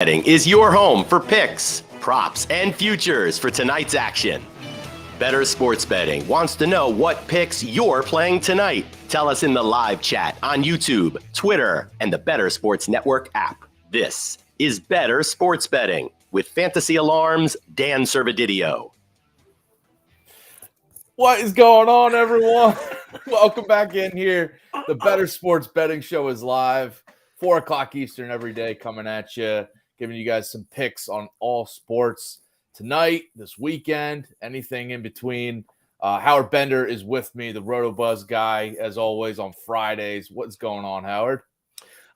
Betting is your home for picks, props, and futures for tonight's action. Bettor Sports Betting wants to know what picks you're playing tonight. Tell us in the live chat on YouTube, Twitter, and the Bettor Sports Network app. This is Bettor Sports Betting with Fantasy Alarm's Dan Servodidio. What is going on, everyone? Welcome back in here. The Bettor Sports Betting Show is live, 4 o'clock Eastern every day, coming at you, giving you guys some picks on all sports tonight, this weekend, anything in between. Howard Bender is with me, the RotoBuzz guy, as always, on Fridays. What's going on, Howard?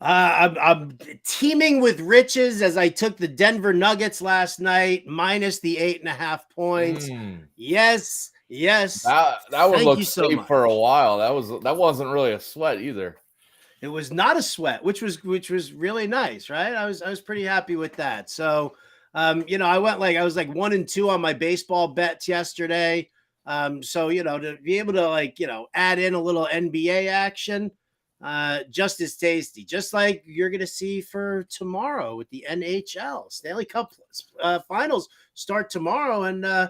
I'm teeming with riches as I took the Denver Nuggets last night, minus the 8.5 points. Yes. That one looked safe for a while. That wasn't really a sweat either. It was not a sweat, which was really nice, right? I was pretty happy with that. So, I was like 1-2 on my baseball bets yesterday. So to be able to add in a little NBA action, just as tasty, just like you're gonna see for tomorrow with the NHL. Stanley Cup Finals start tomorrow, and I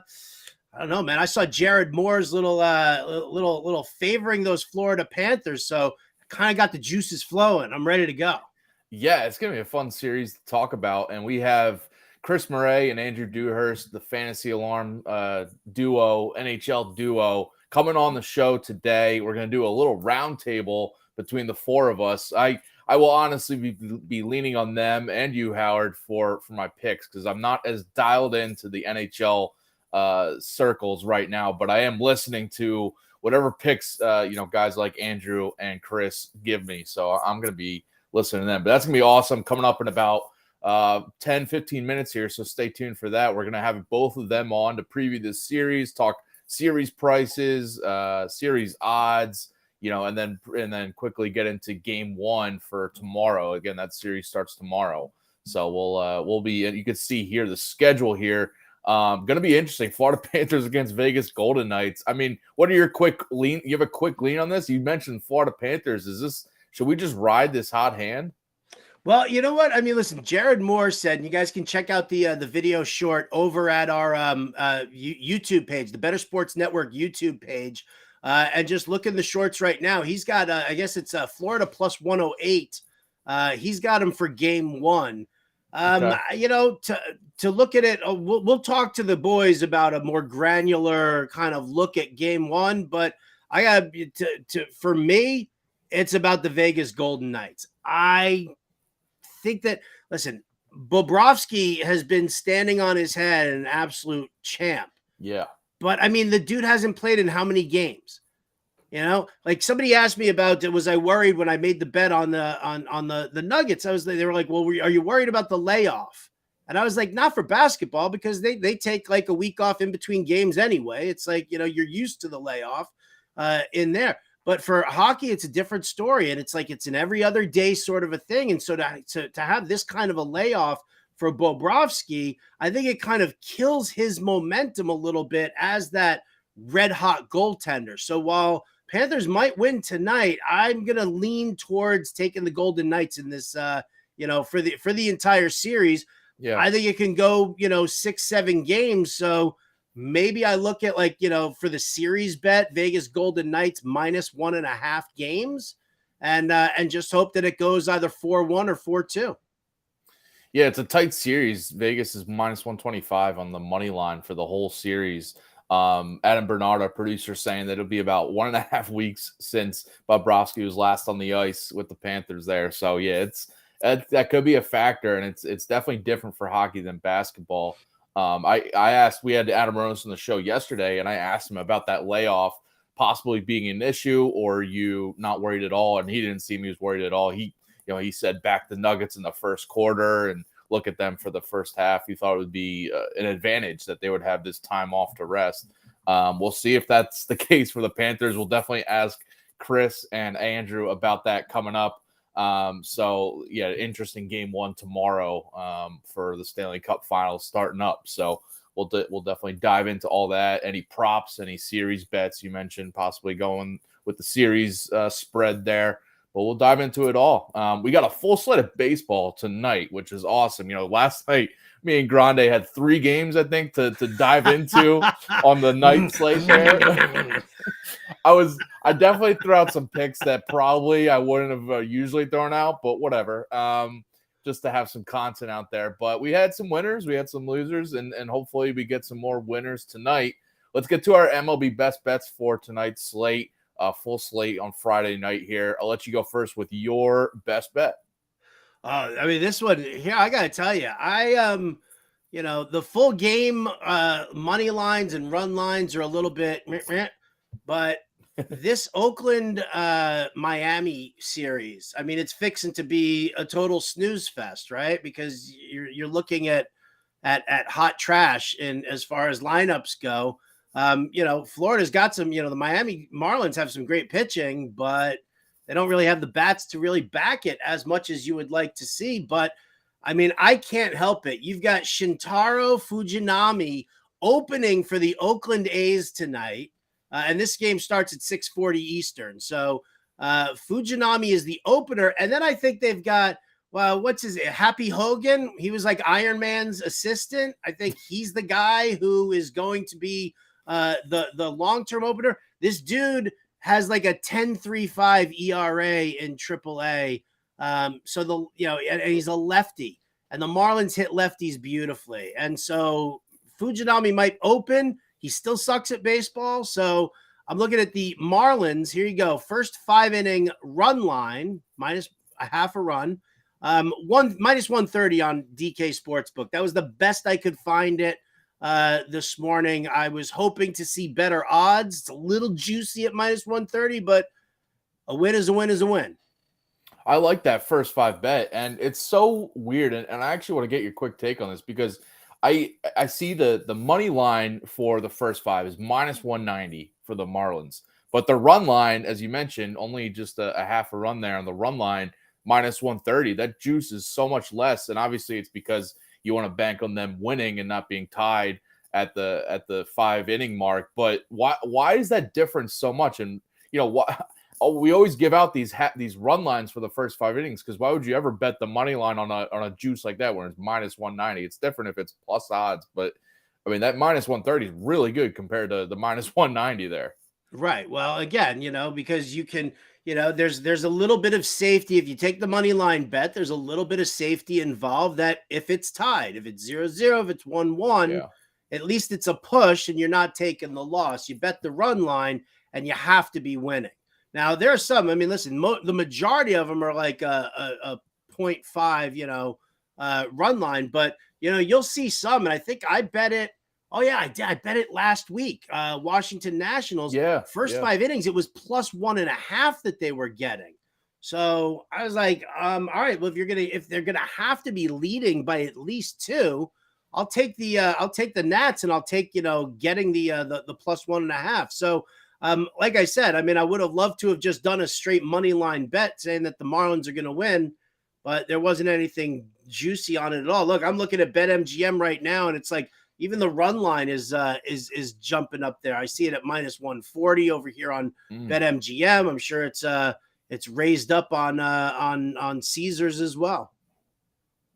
don't know, man. I saw Jared Moore's little favoring those Florida Panthers, so kind of got the juices flowing. I'm ready to go. Yeah, it's gonna be a fun series to talk about, and we have Chris Murray and Andrew Dewhurst, the Fantasy Alarm duo, NHL duo, coming on the show today. We're gonna do a little roundtable between the four of us. I will honestly be leaning on them and you, Howard, for my picks, because I'm not as dialed into the NHL circles right now, but I am listening to whatever picks guys like Andrew and Chris give me. So I'm going to be listening to them. But that's going to be awesome, coming up in about 10-15 minutes here, so stay tuned for that. We're going to have both of them on to preview this series, talk series prices, series odds, and then quickly get into game one for tomorrow. Again, that series starts tomorrow. So we'll be, you can see here the schedule here. Going to be interesting. Florida Panthers against Vegas Golden Knights. I mean, what are your quick lean? You have a quick lean on this? You mentioned Florida Panthers. Should we just ride this hot hand? Well, you know what? I mean, listen, Jared Moore said, and you guys can check out the video short over at our YouTube page, the Bettor Sports Network YouTube page, and just look in the shorts right now. He's got, I guess it's Florida plus 108. He's got him for game one. Okay. To look at it, we'll talk to the boys about a more granular kind of look at game one, but I got for me, it's about the Vegas Golden Knights. I think that, listen, Bobrovsky has been standing on his head, an absolute champ. Yeah. But I mean, the dude hasn't played in how many games? Like somebody asked me about, was I worried when I made the bet on the Nuggets? They were like, well, are you worried about the layoff? And I was like, not for basketball, because they take like a week off in between games anyway. It's like, you're used to the layoff in there. But for hockey, it's a different story. And it's like, it's an every other day sort of a thing. And so to have this kind of a layoff for Bobrovsky, I think it kind of kills his momentum a little bit as that red hot goaltender. So while Panthers might win tonight, I'm going to lean towards taking the Golden Knights in this, for the entire series. Yeah. I think it can go, 6-7 games. So maybe I look at for the series bet, Vegas Golden Knights minus 1.5 games, and just hope that it goes either 4-1 or 4-2. Yeah, it's a tight series. Vegas is minus 125 on the money line for the whole series. Adam Bernard, our producer, saying that it'll be about 1.5 weeks since Bobrovsky was last on the ice with the Panthers there. So yeah, that could be a factor, and it's definitely different for hockey than basketball. I asked, we had Adam Rose on the show yesterday, and I asked him about that layoff possibly being an issue, or are you not worried at all? And he didn't seem he was worried at all. He said back the Nuggets in the first quarter and look at them for the first half. He thought it would be an advantage that they would have this time off to rest. We'll see if that's the case for the Panthers. We'll definitely ask Chris and Andrew about that coming up. So yeah, interesting game one tomorrow for the Stanley Cup Final starting up. So we'll definitely dive into all that. Any props, any series bets you mentioned, possibly going with the series spread there. But we'll dive into it all. We got a full slate of baseball tonight, which is awesome. Last night, me and Grande had 3 games, I think, to dive into on the night slate there. I definitely threw out some picks that probably I wouldn't have usually thrown out, but whatever. Just to have some content out there. But we had some winners, we had some losers, and hopefully we get some more winners tonight. Let's get to our MLB best bets for tonight's slate. Full slate on Friday night here. I'll let you go first with your best bet. This one here, I got to tell you, the full game money lines and run lines are a little bit, but this Oakland Miami series, it's fixing to be a total snooze fest, right? Because you're looking at hot trash in as far as lineups go. Florida's got some, the Miami Marlins have some great pitching, but they don't really have the bats to really back it as much as you would like to see. But I can't help it. You've got Shintaro Fujinami opening for the Oakland A's tonight. And this game starts at 6:40 Eastern. So Fujinami is the opener. And then I think they've got, Happy Hogan. He was like Iron Man's assistant. I think he's the guy who is going to be the long-term opener. This dude has like a 10.35 ERA in AAA. And he's a lefty, and the Marlins hit lefties beautifully. And so Fujinami might open. He still sucks at baseball. So I'm looking at the Marlins. Here you go. First 5-inning run line, minus a half a run. Minus 130 on DK Sportsbook. That was the best I could find it this morning. I was hoping to see better odds. It's a little juicy at minus 130, but a win is a win is a win. I like that first 5 bet, and it's so weird. And I actually want to get your quick take on this because I see the money line for the first 5 is minus 190 for the Marlins, but the run line, as you mentioned, only just a half a run there on the run line, minus 130. That juice is so much less, and obviously it's because you want to bank on them winning and not being tied at the 5-inning mark. But why is that difference so much? And we always give out these run lines for the first 5 innings, because why would you ever bet the money line on a juice like that when it's minus 190? It's different if it's plus odds, but that minus 130 is really good compared to the minus 190 there. Right. Well, again, because you can, there's a little bit of safety. If you take the money line bet, there's a little bit of safety involved that if it's tied, if it's 0-0, if it's 1-1, at least it's a push and you're not taking the loss. You bet the run line and you have to be winning. Now, there are some, listen, the majority of them are like a 0.5, run line, but, you'll see some, and I think I bet it. Oh, yeah, I did. I bet it last week. Washington Nationals, first 5 innings, it was plus 1.5 that they were getting. So I was like, all right, well, if they're gonna have to be leading by at least 2, I'll take the Nats, and I'll take, getting the plus 1.5. So like I said, I would have loved to have just done a straight money line bet saying that the Marlins are going to win, but there wasn't anything juicy on it at all. Look, I'm looking at BetMGM right now, and it's like even the run line is jumping up there. I see it at minus 140 over here on BetMGM. I'm sure it's raised up on Caesars as well.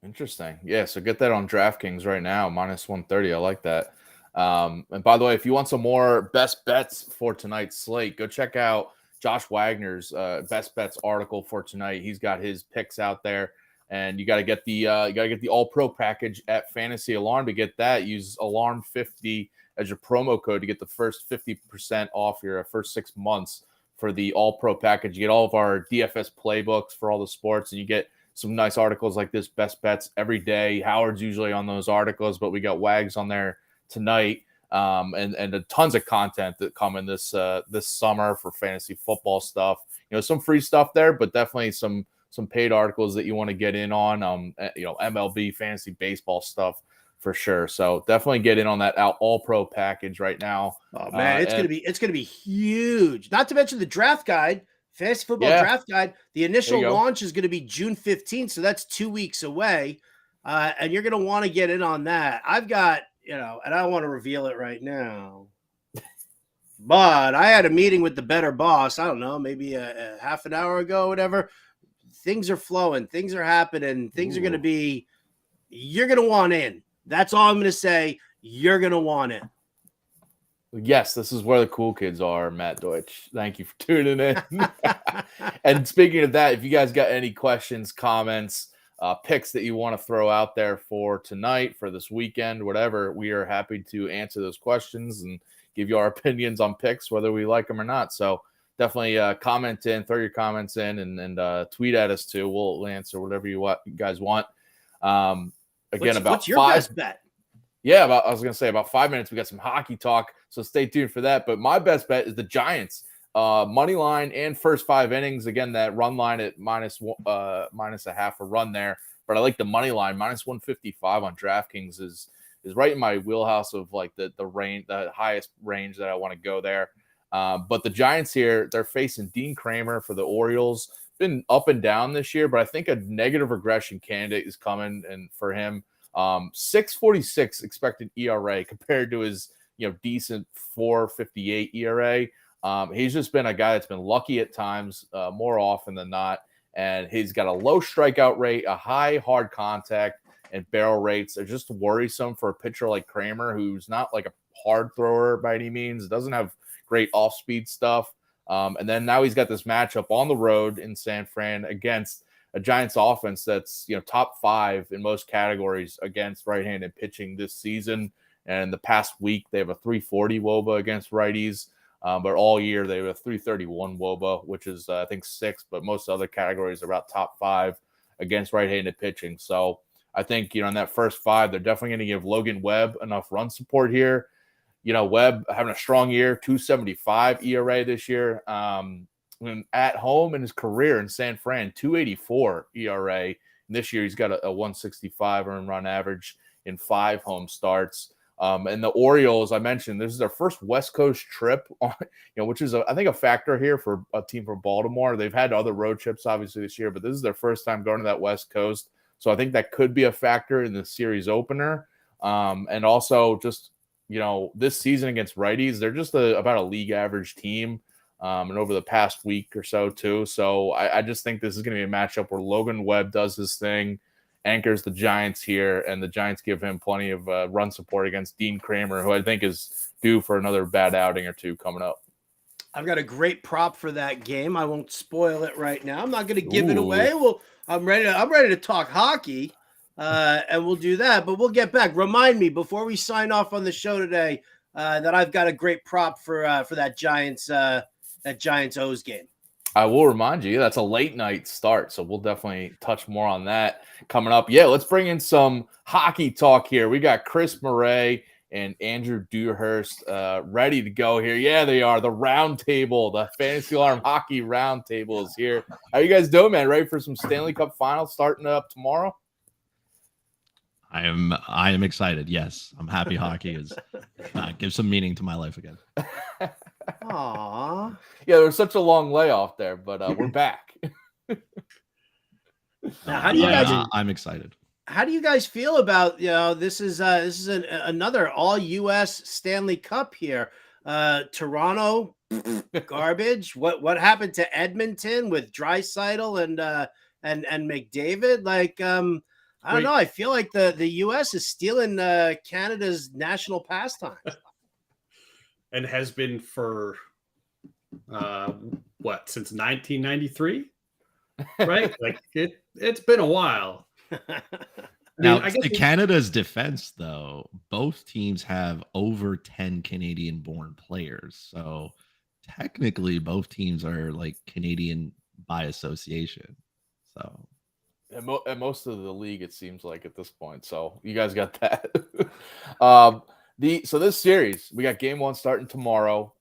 Interesting. Yeah, so get that on DraftKings right now, minus 130. I like that. And by the way, if you want some more best bets for tonight's slate, go check out Josh Wagner's best bets article for tonight. He's got his picks out there, and you got to get the All Pro package at Fantasy Alarm to get that. Use Alarm50 as your promo code to get the first 50% off your first 6 months for the All Pro package. You get all of our DFS playbooks for all the sports, and you get some nice articles like this, best bets every day. Howard's usually on those articles, but we got Wags on there tonight, and tons of content that come in this summer for fantasy football stuff. Some free stuff there, but definitely some paid articles that you want to get in on. MLB fantasy baseball stuff for sure. So definitely get in on that All Pro package right now. Oh man, it's gonna be huge. Not to mention the draft guide, fantasy football draft guide. The initial launch is going to be June 15th, so that's 2 weeks away, and you're going to want to get in on that. I've got. And I don't want to reveal it right now. But I had a meeting with the Bettor boss, I don't know, maybe a half an hour ago, whatever. Things are flowing. Things are happening. Things are going to be, you're going to want in. That's all I'm going to say. You're going to want in. Yes, this is where the cool kids are, Matt Deutsch. Thank you for tuning in. And speaking of that, if you guys got any questions, comments, picks that you want to throw out there for tonight, for this weekend, whatever, we are happy to answer those questions and give you our opinions on picks, whether we like them or not. So definitely comment in, throw your comments in, and tweet at us too. We'll answer whatever you guys want. What's your best bet? Yeah, I was going to say about 5 minutes, we got some hockey talk, so stay tuned for that. But my best bet is the Giants. Money line and first 5 innings. Again, that run line at minus a half a run there. But I like the money line. Minus 155 on DraftKings is right in my wheelhouse of like the range, the highest range that I want to go there. But the Giants here, they're facing Dean Kramer for the Orioles. Been up and down this year, but I think a negative regression candidate is coming, and for him, 6.46 expected ERA compared to his decent 4.58 ERA. He's just been a guy that's been lucky at times, more often than not, and he's got a low strikeout rate, a high hard contact, and barrel rates. They're just worrisome for a pitcher like Kramer, who's not like a hard thrower by any means, doesn't have great off-speed stuff. And then now he's got this matchup on the road in San Fran against a Giants offense that's top 5 in most categories against right-handed pitching this season. And the past week they have a 340 WOBA against righties, but all year they have a 331 WOBA, which is I think 6th, but most other categories are about top 5 against right-handed pitching. So I think in that first 5 they're definitely going to give Logan Webb enough run support here. Webb having a strong year, 2.75 ERA this year. When at home in his career in San Fran, 2.84 ERA. And this year he's got a 1.65 earned run average in 5 home starts. And the Orioles, I mentioned, this is their first West Coast trip, which is I think a factor here for a team from Baltimore. They've had other road trips obviously this year, but this is their first time going to that West Coast. So I think that could be a factor in the series opener. And also just this season against righties, they're just about a league average team. And over the past week or so too. So I just think this is going to be a matchup where Logan Webb does his thing, anchors the Giants here, and the Giants give him plenty of run support against Dean Kramer, who I think is due for another bad outing or two coming up. I've got a great prop for that game. I won't spoil it right now. I'm not going to give it away. Well, I'm ready to talk hockey, and we'll do that. But we'll get back. Remind me before we sign off on the show today that I've got a great prop for that Giants O's game. I will remind you, that's a late night start, so we'll definitely touch more on that coming up. Yeah, let's bring in some hockey talk here. We got Chris Murray and Andrew Dewhurst ready to go here. Yeah, they are. The round table, the Fantasy Alarm Hockey Round Table is here. How you guys doing, man? Ready for some Stanley Cup Final starting up tomorrow? I am excited. Yes, I'm happy hockey is gives some meaning to my life again. Aww. Yeah, there was such a long layoff there, but we're back. Now, how do you guys? I'm excited. How do you guys feel about this is another all U.S. Stanley Cup here? Toronto garbage. What happened to Edmonton with Draisaitl and McDavid? Like I don't know. I feel like the U.S. is stealing Canada's national pastime. And has been for since 1993, right? Like it's been a while. Now, to Canada's defense, though, both teams have over 10 Canadian-born players, so technically, both teams are like Canadian by association. So, and most of the league, it seems like at this point. So you guys got that. So this series, we got game 1 starting tomorrow.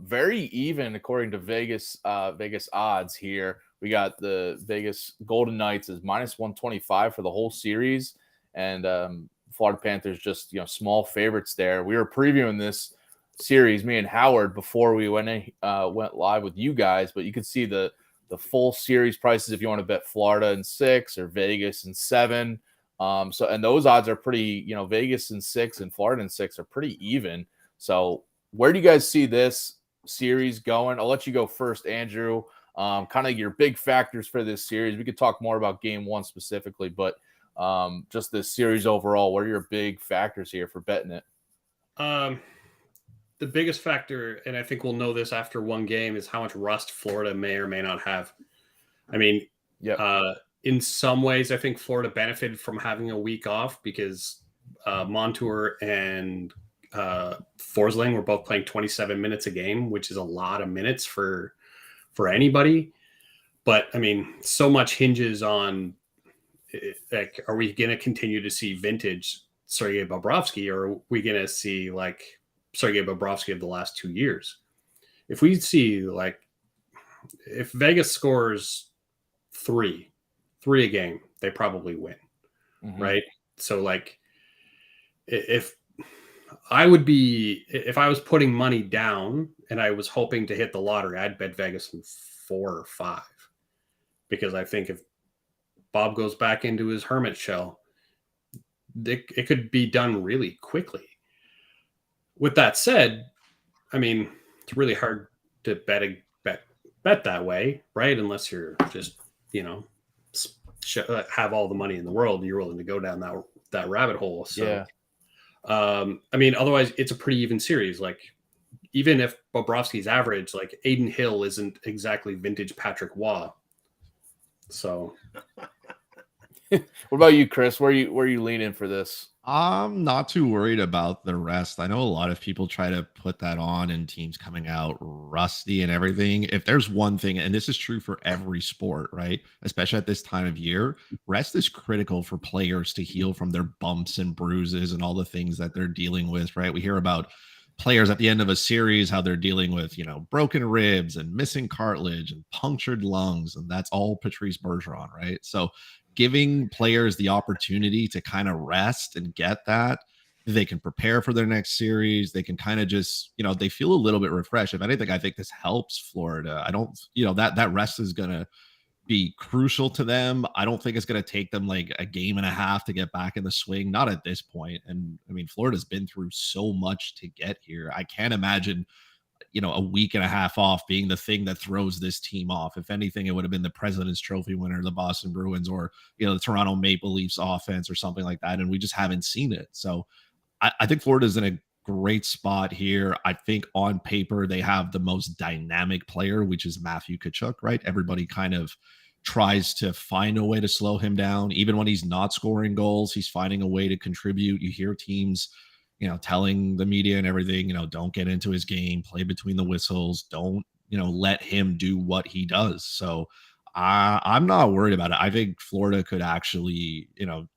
Very even according to Vegas odds here. We got the Vegas Golden Knights is minus 125 for the whole series, and Florida Panthers just small favorites there. We were previewing this series, me and Howard, before we went live with you guys, but you could see the full series prices if you want to bet Florida in 6 or Vegas in 7. And those odds are pretty, Vegas in 6 and Florida in 6 are pretty even. So Where do you guys see this series going? I'll let you go first, Andrew. Kind of your big factors for this series. We could talk more about game one specifically, but just this series overall, what are your big factors here for betting it? The biggest factor, and I think we'll know this after one game, is how much rust Florida may or may not have. I mean, in some ways, I think Florida benefited from having a week off because Montour and Forsling were both playing 27 minutes a game, which is a lot of minutes for anybody. But I mean, so much hinges on, like, are we going to continue to see vintage Sergei Bobrovsky, or are we going to see like Sergei Bobrovsky of the last 2 years? If we see, like, if Vegas scores three a game, they probably win. Right? So, like, if I was putting money down and I was hoping to hit the lottery, I'd bet Vegas in 4 or 5, because I think if Bob goes back into his hermit shell, it could be done really quickly. With that said, I mean, it's really hard to bet that way, right? Unless you're just, have all the money in the world and you're willing to go down that rabbit hole. So, I mean, otherwise it's a pretty even series. Like, even if Bobrovsky's average, like, Aiden Hill isn't exactly vintage Patrick Waugh. So, what about you, Chris? Where are you leaning for this? I'm not too worried about the rest. I know a lot of people try to put that on and teams coming out rusty and everything. If there's one thing, and this is true for every sport, right? Especially at this time of year, rest is critical for players to heal from their bumps and bruises and all the things that they're dealing with, right? We hear about players at the end of a series, how they're dealing with, broken ribs and missing cartilage and punctured lungs. And that's all Patrice Bergeron, right? So giving players the opportunity to kind of rest and get that, they can prepare for their next series. They can kind of just, they feel a little bit refreshed. If anything, I think this helps Florida. I don't, that rest is going to be crucial to them. I don't think it's going to take them like a game and a half to get back in the swing. Not at this point. And I mean, Florida's been through so much to get here. I can't imagine a week and a half off being the thing that throws this team off. If anything, it would have been the President's Trophy winner, the Boston Bruins, or, the Toronto Maple Leafs offense or something like that. And we just haven't seen it. So I think Florida's in a great spot here. I think on paper, they have the most dynamic player, which is Matthew Tkachuk, right? Everybody kind of tries to find a way to slow him down. Even when he's not scoring goals, he's finding a way to contribute. You hear teams telling the media and everything, don't get into his game, play between the whistles, don't, let him do what he does. So I'm not worried about it. I think Florida could actually,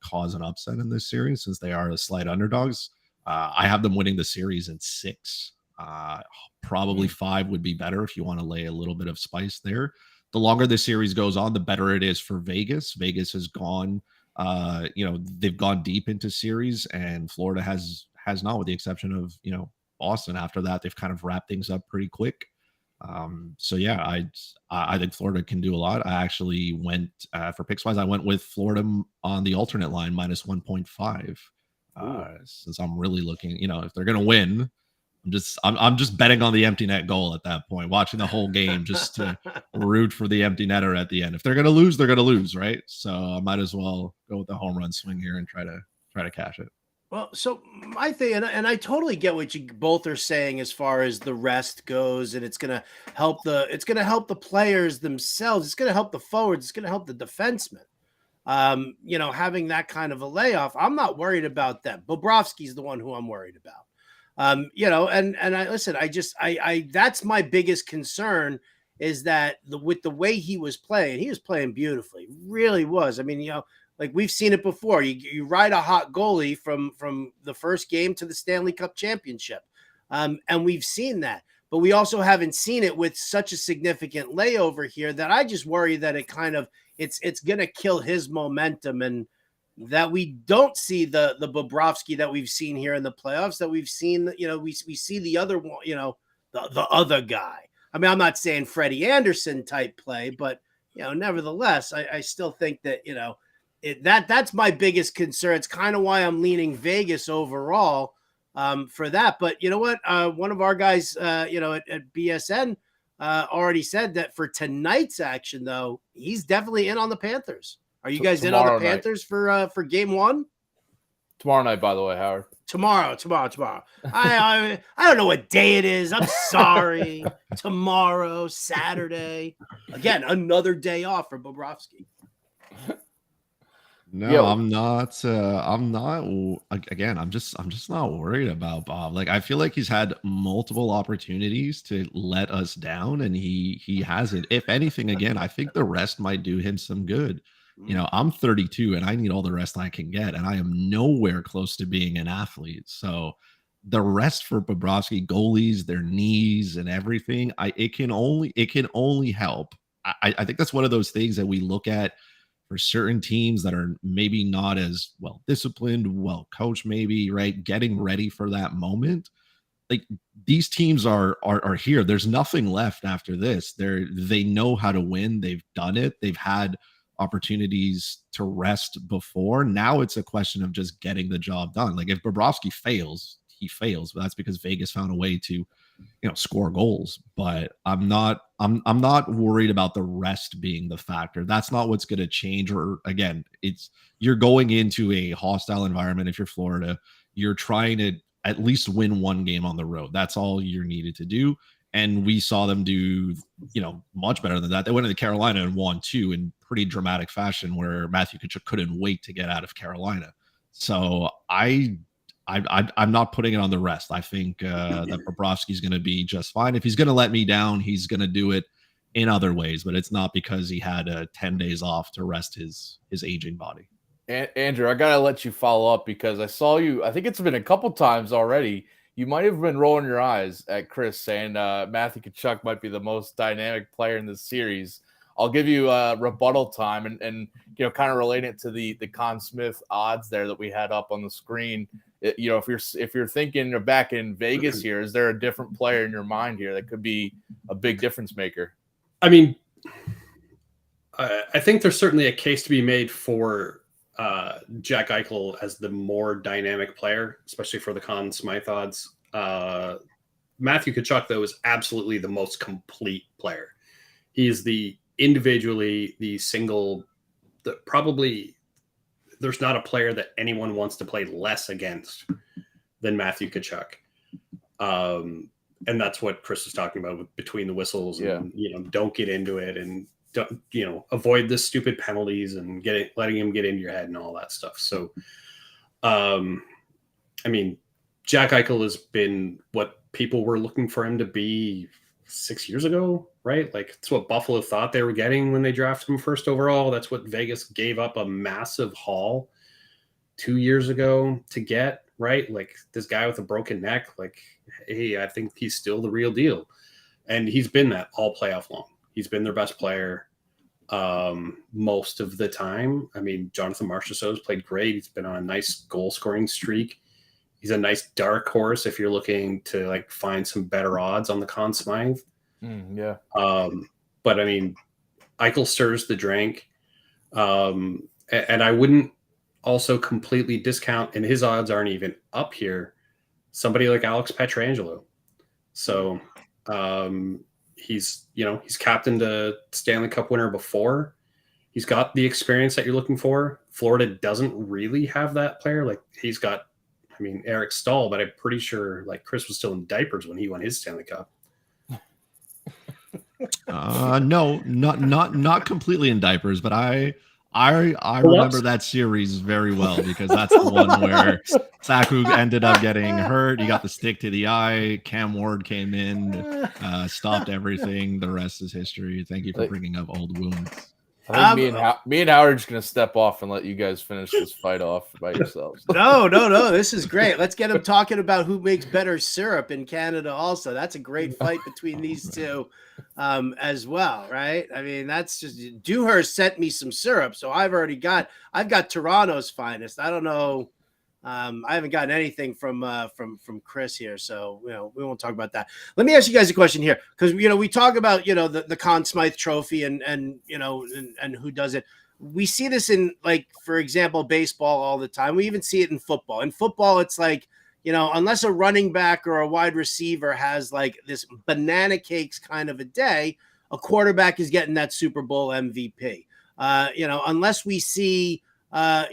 cause an upset in this series since they are the slight underdogs. I have them winning the series in 6. Probably 5 would be better if you want to lay a little bit of spice there. The longer the series goes on, the better it is for Vegas. Vegas has gone, they've gone deep into series, and Florida has not, with the exception of, Boston. After that, they've kind of wrapped things up pretty quick. So yeah, I think Florida can do a lot. I actually went for picks wise, I went with Florida on the alternate line minus 1.5. Since I'm really looking, if they're gonna win, I'm just betting on the empty net goal at that point, watching the whole game just to root for the empty netter at the end. If they're gonna lose, they're gonna lose, right? So I might as well go with the home run swing here and try to cash it. Well, so my thing, and I totally get what you both are saying as far as the rest goes, and it's gonna help the players themselves. It's gonna help the forwards. It's gonna help the defensemen. Having that kind of a layoff, I'm not worried about them. Bobrovsky's the one who I'm worried about. And I listen. I that's my biggest concern is that with the way he was playing beautifully, really was. I mean, like we've seen it before. You ride a hot goalie from the first game to the Stanley Cup championship. And we've seen that. But we also haven't seen it with such a significant layover here that I just worry that it's going to kill his momentum, and that we don't see the Bobrovsky that we've seen here in the playoffs, that we've seen, we see the other one, the other guy. I mean, I'm not saying Freddie Anderson type play, but, nevertheless, I still think that, that's my biggest concern. It's kind of why I'm leaning Vegas overall. for that. But you know what? One of our guys, at BSN already said that for tonight's action, though, he's definitely in on the Panthers. Are you guys in on the Panthers for game one? Tomorrow night, by the way, Howard. Tomorrow. I don't know what day it is. I'm sorry. Tomorrow, Saturday. Again, another day off for Bobrovsky. No, I'm not. Again, I'm just not worried about Bob. Like, I feel like he's had multiple opportunities to let us down, and he hasn't. If anything, again, I think the rest might do him some good. I'm 32 and I need all the rest I can get, and I am nowhere close to being an athlete. So the rest for Bobrovsky, goalies, their knees and everything, it can only help. I think that's one of those things that we look at for certain teams that are maybe not as well disciplined, well coached, maybe, right? Getting ready for that moment. Like, these teams are here. There's nothing left after this. They know how to win. They've done it. They've had opportunities to rest before. Now it's a question of just getting the job done. Like, if Bobrovsky fails, he fails, but that's because Vegas found a way to, score goals. But I'm not worried about the rest being the factor. That's not what's going to change. Or again, you're going into a hostile environment. If you're Florida, you're trying to at least win one game on the road. That's all you're needed to do. And we saw them do, much better than that. They went into Carolina and won 2 in pretty dramatic fashion, where Matthew Tkachuk couldn't wait to get out of Carolina. So I'm not putting it on the rest. I think that Bobrovsky's going to be just fine. If he's going to let me down, he's going to do it in other ways, but it's not because he had 10 days off to rest his aging body. Andrew, I got to let you follow up, because I saw you, I think it's been a couple times already. You might have been rolling your eyes at Chris saying Matthew Tkachuk might be the most dynamic player in this series. I'll give you rebuttal time and kind of relate it to the Conn Smythe odds there that we had up on the screen. If you're thinking back in Vegas here, is there a different player in your mind here that could be a big difference maker? I mean, I think there's certainly a case to be made for Jack Eichel as the more dynamic player, especially for the Conn Smythe odds. Matthew Tkachuk, though, is absolutely the most complete player. He is probably there's not a player that anyone wants to play less against than Matthew Tkachuk. And that's what Chris was talking about with between the whistles and, don't get into it and don't, avoid the stupid penalties and letting him get into your head and all that stuff. So, Jack Eichel has been what people were looking for him to be 6 years ago, right? Like, it's what Buffalo thought they were getting when they drafted him first overall. That's what Vegas gave up a massive haul 2 years ago to get, right? Like, this guy with a broken neck, like, hey, I think he's still the real deal. And he's been that all playoff long. He's been their best player most of the time. I mean, Jonathan Marchessault's played great. He's been on a nice goal scoring streak. He's a nice dark horse if you're looking to like find some better odds on the Conn Smythe. Yeah. But I mean, Eichel stirs the drink. And I wouldn't also completely discount, and his odds aren't even up here, somebody like Alex Pietrangelo. So he's captained a Stanley Cup winner before. He's got the experience that you're looking for. Florida doesn't really have that player. Like, he's got, Eric Stahl, but I'm pretty sure like Chris was still in diapers when he won his Stanley Cup. No, not completely in diapers, but I remember that series very well, because that's the one where Saku ended up getting hurt. He got the stick to the eye. Cam Ward came in, stopped everything. The rest is history. Thank you for bringing up old wounds. I think me and Howard are just going to step off and let you guys finish this fight off by yourselves. No. This is great. Let's get him talking about who makes better syrup in Canada also. That's a great fight between these two as well, right? I mean, that's just – Dewhurst sent me some syrup, so I've got Toronto's finest. I don't know. I haven't gotten anything from Chris here, so we won't talk about that. Let me ask you guys a question here, because we talk about the Conn Smythe Trophy and who does it. We see this in, like, for example, baseball all the time. We even see it in football. In football, it's like unless a running back or a wide receiver has like this banana cakes kind of a day, a quarterback is getting that Super Bowl MVP. Unless we see, a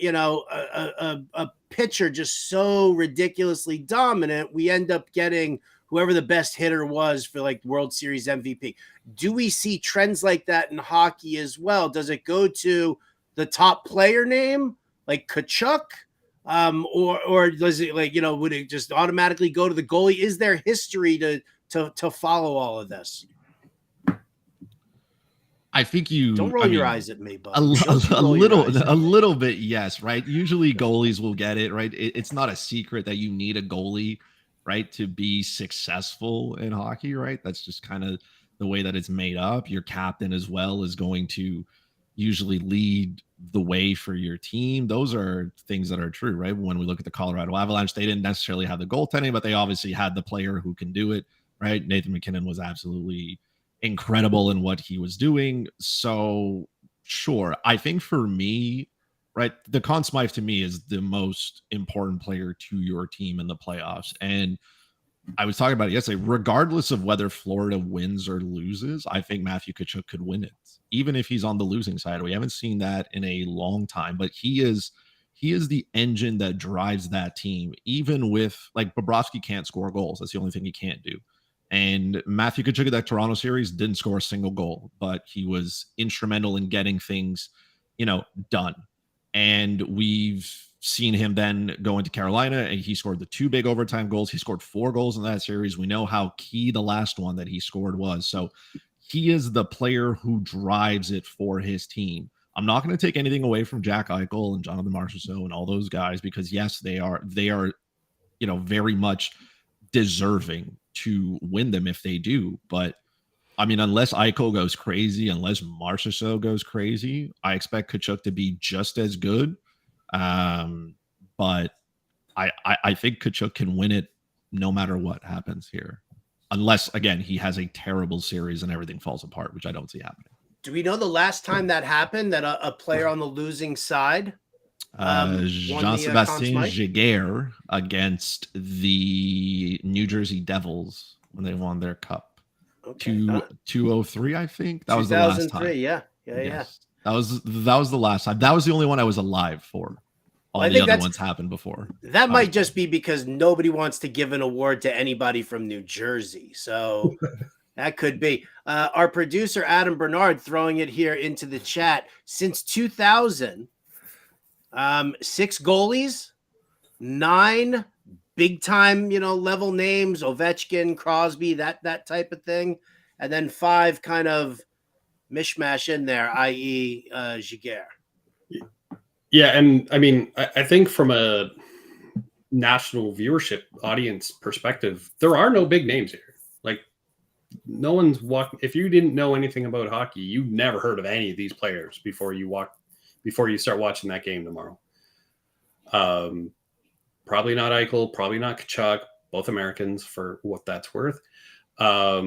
pitcher just so ridiculously dominant, we end up getting whoever the best hitter was for like World Series MVP. Do we see trends like that in hockey as well? Does it go to the top player name like Tkachuk? Or does it would it just automatically go to the goalie? Is there history to follow all of this? I think you don't roll your eyes at me, but a little bit. Yes. Right. Usually goalies will get it right. It's not a secret that you need a goalie, right, to be successful in hockey. Right. That's just kind of the way that it's made up. Your captain as well is going to usually lead the way for your team. Those are things that are true, right? When we look at the Colorado Avalanche, they didn't necessarily have the goaltending, but they obviously had the player who can do it, right? Nathan McKinnon was absolutely incredible in what he was doing. So sure, I think for me, right, the Conn Smythe to me is the most important player to your team in the playoffs. And I was talking about it yesterday, regardless of whether Florida wins or loses, I think Matthew Tkachuk could win it, even if he's on the losing side. We haven't seen that in a long time, but he is the engine that drives that team, even with like Bobrovsky can't score goals. That's the only thing he can't do. And Matthew Tkachuk at that Toronto series didn't score a single goal, but he was instrumental in getting things, done. And we've seen him then go into Carolina, and he scored the 2 big overtime goals. He scored 4 goals in that series. We know how key the last one that he scored was. So he is the player who drives it for his team. I'm not going to take anything away from Jack Eichel and Jonathan Marchessault and all those guys, because yes, they are, very much deserving to win them if they do. But I mean, unless Eichel goes crazy, unless Marchessault goes crazy, I expect Tkachuk to be just as good. But I think Tkachuk can win it no matter what happens here. Unless, again, he has a terrible series and everything falls apart, which I don't see happening. Do we know the last time that happened, that a player on the losing side Jean-Sébastien Giguère against the New Jersey Devils when they won their cup. 203, I think. That was the last time. Yeah. That was the last time. That was the only one I was alive for. All the other ones happened before. That might just be because nobody wants to give an award to anybody from New Jersey. So that could be. Our producer, Adam Bernard, throwing it here into the chat. Since 2000, 6 goalies, 9 big-time, level names, Ovechkin, Crosby, that type of thing. And then 5 kind of mishmash in there, i.e. Giguère. Yeah, and I mean, I think from a national viewership audience perspective, there are no big names here. Like, no one's walking. If you didn't know anything about hockey, you never heard of any of these players before you start watching that game tomorrow. Probably not Eichel, probably not Tkachuk, both Americans for what that's worth. I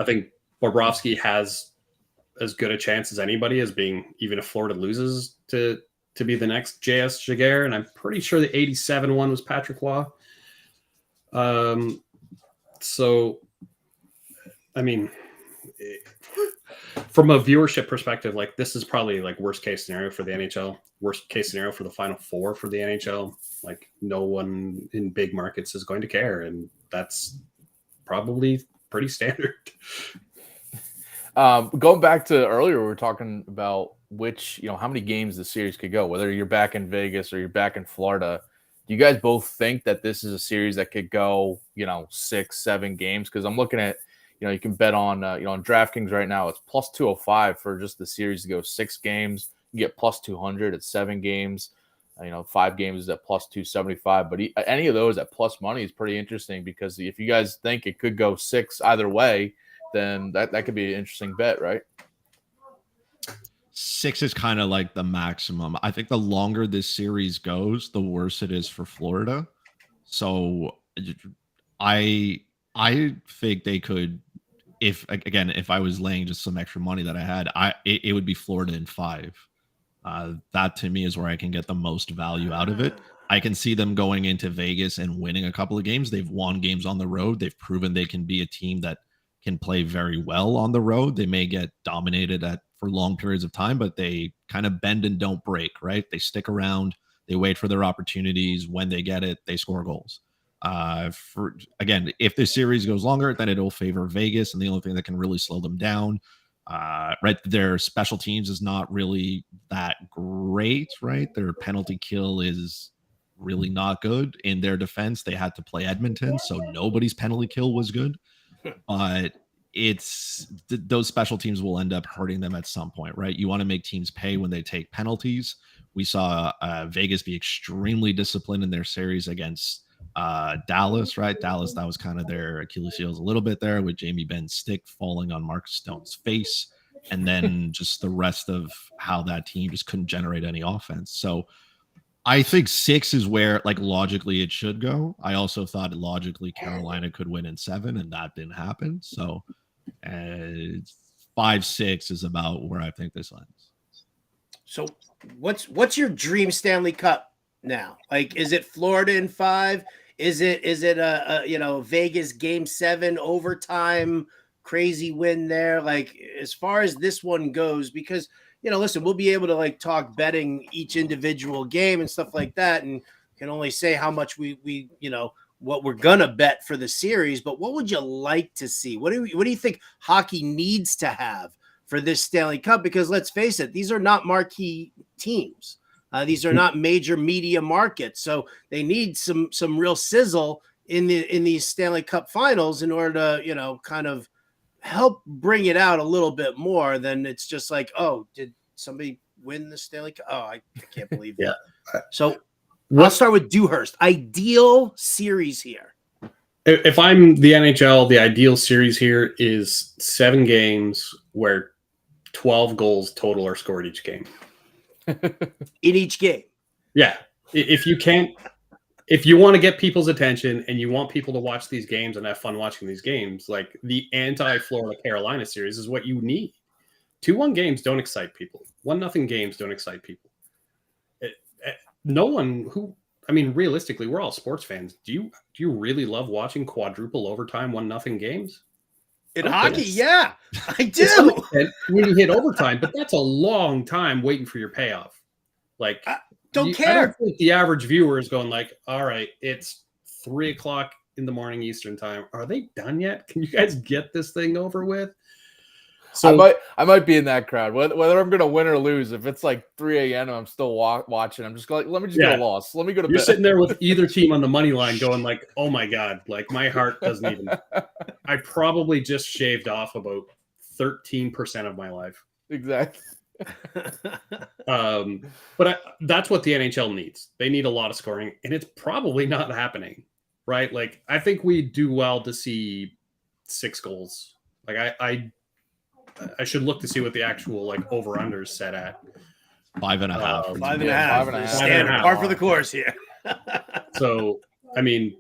think Bobrovsky has as good a chance as anybody as being, even if Florida loses, to be the next J.S. Giguère, and I'm pretty sure the 87 one was Patrick Waugh. So, I mean, from a viewership perspective, like, this is probably like worst case scenario for the NHL, worst case scenario for the Final Four for the NHL. Like, no one in big markets is going to care, and that's probably pretty standard. Going back to earlier, we were talking about how many games the series could go, whether you're back in Vegas or you're back in Florida. Do you guys both think that this is a series that could go, 6-7 games? Because I'm looking at, you can bet on, on DraftKings right now, it's plus 205 for just the series to go 6 games. You get plus 200 at 7 games. 5 games is at plus 275. But any of those at plus money is pretty interesting, because if you guys think it could go 6 either way, then that could be an interesting bet, right? 6 is kind of like the maximum. I think the longer this series goes, the worse it is for Florida. So I think they could, if I was laying just some extra money that I had, it would be Florida in 5. That to me is where I can get the most value out of it. I can see them going into Vegas and winning a couple of games. They've won games on the road. They've proven they can be a team that can play very well on the road. They may get dominated for long periods of time, but they kind of bend and don't break, right? They stick around. They wait for their opportunities. When they get it, they score goals. Again, if this series goes longer, then it'll favor Vegas, and the only thing that can really slow them down, right, their special teams is not really that great, right? Their penalty kill is really not good. In their defense, they had to play Edmonton, so nobody's penalty kill was good. But those special teams will end up hurting them at some point, right? You want to make teams pay when they take penalties. We saw Vegas be extremely disciplined in their series against Dallas, right? Dallas, that was kind of their Achilles heels a little bit there, with Jamie Benn's stick falling on Mark Stone's face, and then just the rest of how that team just couldn't generate any offense. So I think 6 is where, like, logically it should go. I also thought logically Carolina could win in 7, and that didn't happen. So 5-6 is about where I think this ends. So what's your dream Stanley Cup now? Like, is it Florida in 5? Is it a Vegas game 7 overtime crazy win there? Like, as far as this one goes, because listen, we'll be able to like talk betting each individual game and stuff like that, and can only say how much we what we're gonna bet for the series. But what would you like to see? What do you think hockey needs to have for this Stanley Cup? Because let's face it, these are not marquee teams. These are not major media markets, so they need some real sizzle in these Stanley Cup Finals in order to kind of help bring it out a little bit more than it's just like, oh, did somebody win the Stanley Cup? Oh, I can't believe that. Yeah. So I'll start with Dewhurst. Ideal series here. If I'm the NHL, the ideal series here is 7 games where 12 goals total are scored each game. In each game. Yeah. If you want to get people's attention and you want people to watch these games and have fun watching these games, like the anti-Florida Carolina series is what you need. 2-1 games don't excite people. 1-0 games don't excite people. Realistically, we're all sports fans. Do you really love watching quadruple overtime 1-0 games? In hockey, yeah, I do. When you hit overtime, but that's a long time waiting for your payoff. Like, don't care. I don't think the average viewer is going like, all right, it's 3:00 in the morning Eastern time. Are they done yet? Can you guys get this thing over with? So I might be in that crowd. Whether I'm going to win or lose, if it's like 3 a.m. and I'm still watching, I'm just going, let me just get a loss. Let me go to bed. You're sitting there with either team on the money line going like, oh my God, like my heart doesn't even. I probably just shaved off about 13% of my life. Exactly. But that's what the NHL needs. They need a lot of scoring, and it's probably not happening, right? Like, I think we do well to see 6 goals. Like, I should look to see what the actual like over-unders set at. 5.5. 5.5. Standard par for the course here. So, I mean,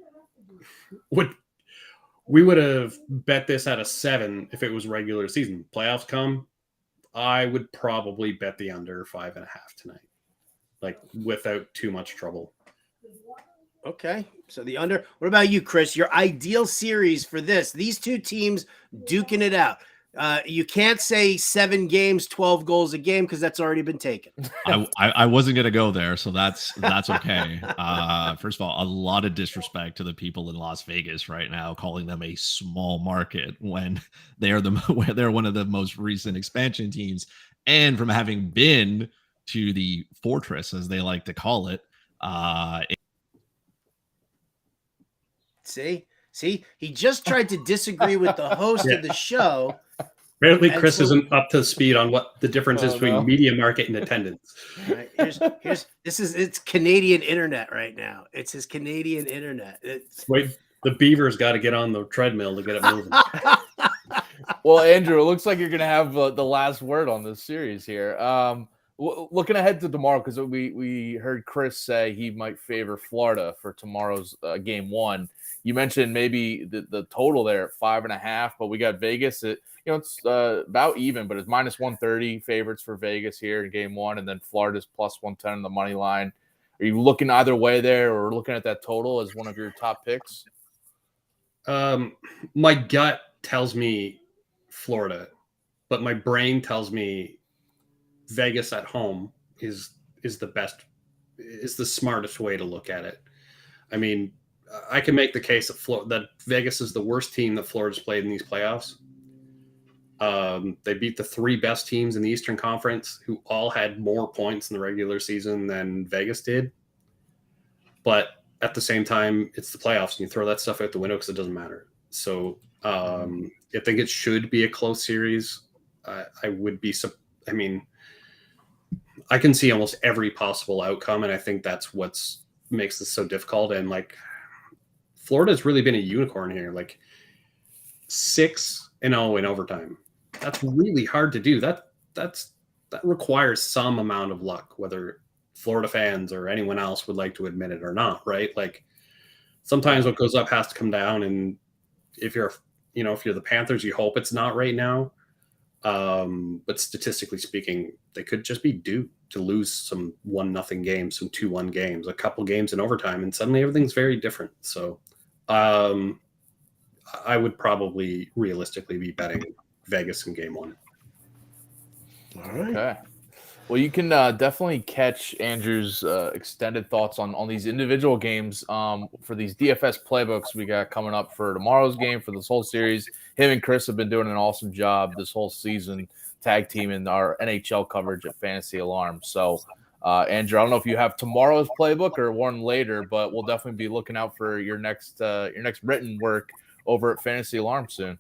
we would have bet this at a 7 if it was regular season. Playoffs come, I would probably bet the under 5.5 tonight, like without too much trouble. Okay, so the under. What about you, Chris? Your ideal series for this? These two teams duking it out. You can't say 7 games, 12 goals a game because that's already been taken. I wasn't going to go there, so that's okay. First of all, a lot of disrespect to the people in Las Vegas right now, calling them a small market when they're one of the most recent expansion teams, and from having been to the Fortress, as they like to call it. See, he just tried to disagree with the host of the show. Apparently, Chris isn't up to speed on what the difference is between media market and attendance. Right, it's Canadian internet right now. It's his Canadian internet. Wait, the Beaver's got to get on the treadmill to get it moving. Well, Andrew, it looks like you're going to have the last word on this series here. Looking ahead to tomorrow, because we heard Chris say he might favor Florida for tomorrow's game 1. You mentioned maybe the total there at 5.5, but we got Vegas at, it's about even, but it's minus 130 favorites for Vegas here in game 1, and then Florida's plus 110 on the money line. Are you looking either way there, or looking at that total as one of your top picks? My gut tells me Florida, but my brain tells me Vegas at home is the best, is the smartest way to look at it. I mean, I can make the case that Vegas is the worst team that Florida's played in these playoffs. They beat the 3 best teams in the Eastern Conference, who all had more points in the regular season than Vegas did. But at the same time, it's the playoffs, and you throw that stuff out the window because it doesn't matter. So I think it should be a close series. I would be. I mean, I can see almost every possible outcome, and I think that's what's makes this so difficult. And like, Florida's really been a unicorn here. Like 6-0 in overtime. That's really hard to do. That requires some amount of luck, whether Florida fans or anyone else would like to admit it or not, right? Like, sometimes what goes up has to come down, and if you're the Panthers, you hope it's not right now. But statistically speaking, they could just be due to lose some 1-0 games, some 2-1 games, a couple games in overtime, and suddenly everything's very different. So I would probably realistically be betting Vegas in game 1. All right. Okay. Well, you can definitely catch Andrew's extended thoughts on these individual games for these DFS playbooks we got coming up for tomorrow's game, for this whole series. Him and Chris have been doing an awesome job this whole season, tag teaming our NHL coverage at Fantasy Alarm. So, Andrew, I don't know if you have tomorrow's playbook or one later, but we'll definitely be looking out for your next written work over at Fantasy Alarm soon.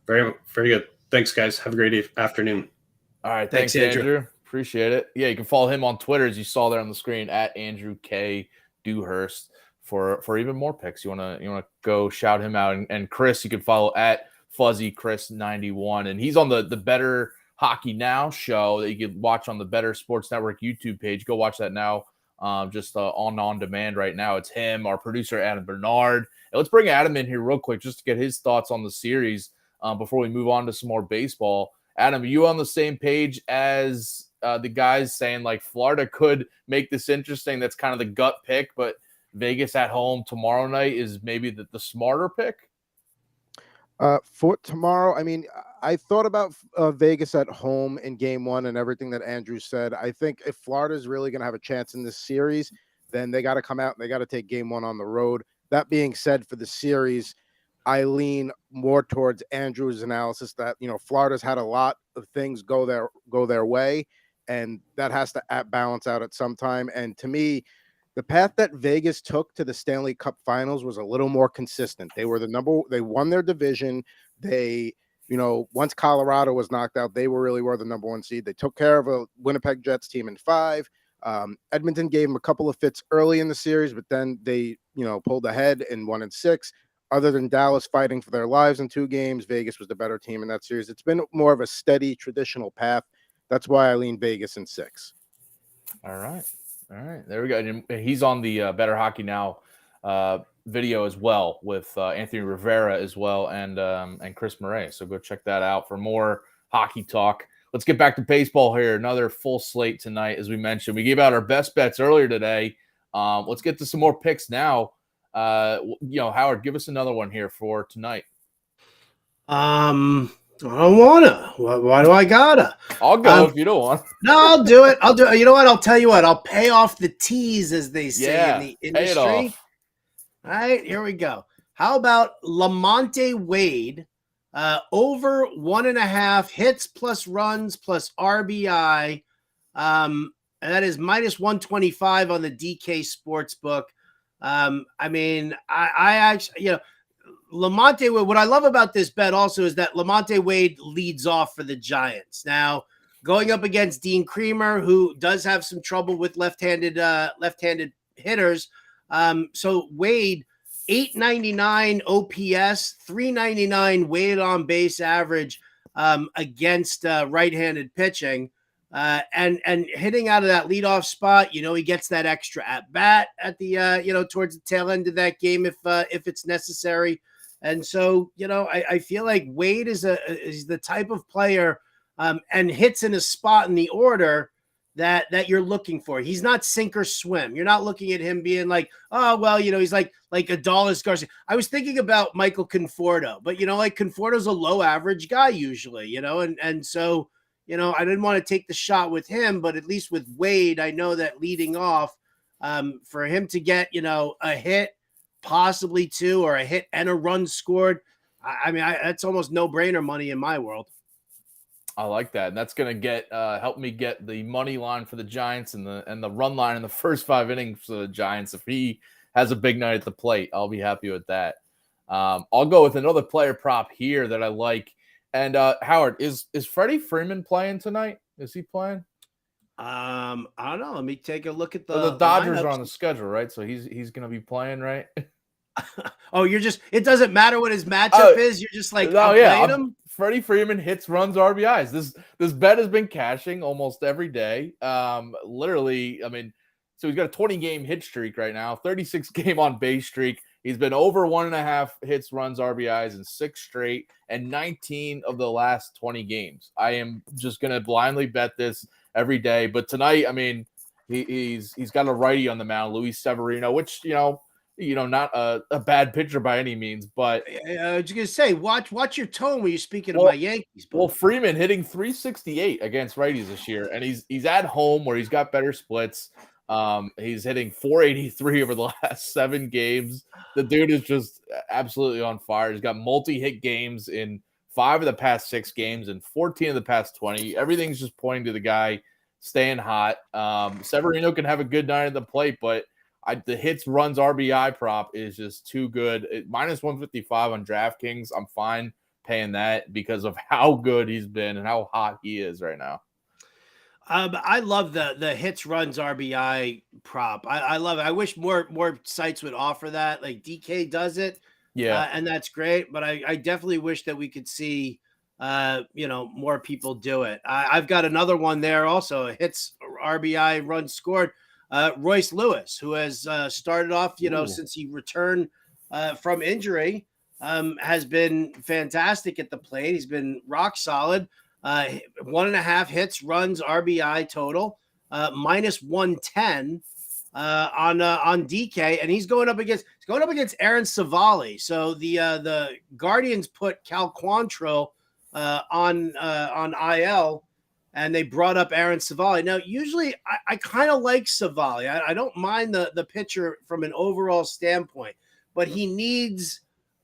Very, very good. Thanks, guys. Have a great afternoon. All right. Thanks, Andrew. Appreciate it. Yeah, you can follow him on Twitter, as you saw there on the screen, at Andrew K. Dewhurst for even more picks. You wanna go shout him out. And Chris, you can follow at Fuzzy Chris 91, and he's on the Bettor Hockey Now show that you can watch on the Bettor Sports Network YouTube page. Go watch that now. Just on demand right now. It's him, our producer Adam Bernard. And let's bring Adam in here real quick just to get his thoughts on the series before we move on to some more baseball. Adam, are you on the same page as the guys saying like Florida could make this interesting? That's kind of the gut pick, but Vegas at home tomorrow night is maybe the smarter pick? For tomorrow, I mean, I thought about Vegas at home in game 1 and everything that Andrew said. I think if Florida is really going to have a chance in this series, then they got to come out and they got to take game 1 on the road. That being said, for the series, I lean more towards Andrew's analysis that, Florida's had a lot of things go their way, and that has to balance out at some time. And to me, the path that Vegas took to the Stanley Cup Finals was a little more consistent. They were they won their division. They, once Colorado was knocked out, they were the number 1 seed. They took care of a Winnipeg Jets team in 5. Edmonton gave them a couple of fits early in the series, but then they, pulled ahead and won in 6. Other than Dallas fighting for their lives in 2 games, Vegas was the better team in that series. It's been more of a steady, traditional path. That's why I lean Vegas in 6. All right. There we go. And he's on the Bettor Hockey Now video as well with Anthony Rivera as well and Chris Murray. So go check that out for more hockey talk. Let's get back to baseball here. Another full slate tonight, as we mentioned. We gave out our best bets earlier today. Let's get to some more picks now. Howard, give us another one here for tonight. I don't wanna. Why do I gotta? I'll go if you don't want. No, I'll do it. You know what? I'll tell you what. I'll pay off the tease, as they say in the industry. Pay it off. All right, here we go. How about Lamonte Wade over 1.5 hits plus runs plus RBI? And that is minus 125 on the DK Sportsbook. I mean, I actually, Lamonte Wade, what I love about this bet also is that Lamonte Wade leads off for the Giants. Now, going up against Dean Creamer, who does have some trouble with left-handed hitters. So Wade, 899 OPS, 399 weighted on base average against right-handed pitching. And hitting out of that leadoff spot, he gets that extra at bat at the towards the tail end of that game if it's necessary. And so I feel like Wade is the type of player and hits in a spot in the order that you're looking for. He's not sink or swim. You're not looking at him being like, oh, well, he's like Adolis Garcia. I was thinking about Michael Conforto, but like Conforto's a low average guy usually, and so, I didn't want to take the shot with him, but at least with Wade, I know that leading off, for him to get, a hit, possibly two, or a hit and a run scored, I mean, that's almost no-brainer money in my world. I like that, and that's going to help me get the money line for the Giants and the run line in the first 5 innings for the Giants. If he has a big night at the plate, I'll be happy with that. I'll go with another player prop here that I like. And Howard, is Freddie Freeman playing tonight? Is he playing? I don't know. Let me take a look at the Dodgers lineups. are on the schedule, right? So he's going to be playing, right? Oh, it doesn't matter what his matchup is. You're just like, playing him. Freddie Freeman hits, runs, RBIs. This bet has been cashing almost every day. Literally, I mean, so he's got a 20-game hit streak right now, 36-game on base streak. He's been over 1.5 hits, runs, RBIs in 6 straight and 19 of the last 20 games. I am just going to blindly bet this every day. But tonight, I mean, he's got a righty on the mound, Luis Severino, which, not a bad pitcher by any means, but I was gonna say, watch your tone when you're speaking of my Yankees. Well, Freeman hitting 368 against righties this year, and he's at home where he's got better splits. He's hitting 483 over the last 7 games. The dude is just absolutely on fire. He's got multi-hit games in 5 of the past 6 games and 14 of the past 20. Everything's just pointing to the guy staying hot. Severino can have a good night at the plate, but the hits, runs, RBI prop is just too good. Minus 155 on DraftKings. I'm fine paying that because of how good he's been and how hot he is right now. I love the hits, runs, RBI prop. I love it. I wish more sites would offer that. Like DK does it. Yeah. And that's great. But I definitely wish that we could see, more people do it. I've got another one there also. Hits, RBI, runs scored. Royce Lewis, who has started off, since he returned from injury, has been fantastic at the plate. He's been rock solid. 1.5 hits, runs, RBI total, minus 110 on DK, and he's going up against Aaron Savali. So the Guardians put Cal Quantrill on IL. And they brought up Aaron Savali. Now, usually I kind of like Savali. I don't mind the pitcher from an overall standpoint, but he needs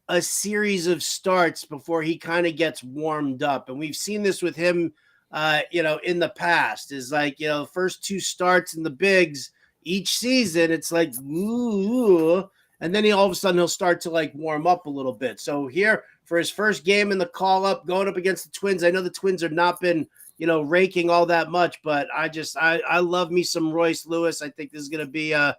a series of starts before he kind of gets warmed up. And we've seen this with him, in the past. Is like, first 2 starts in the bigs each season, it's like, ooh, and then all of a sudden he'll start to like warm up a little bit. So here for his first game in the call-up, going up against the Twins, I know the Twins have not been raking all that much, but I love me some Royce Lewis. I think this is going to be a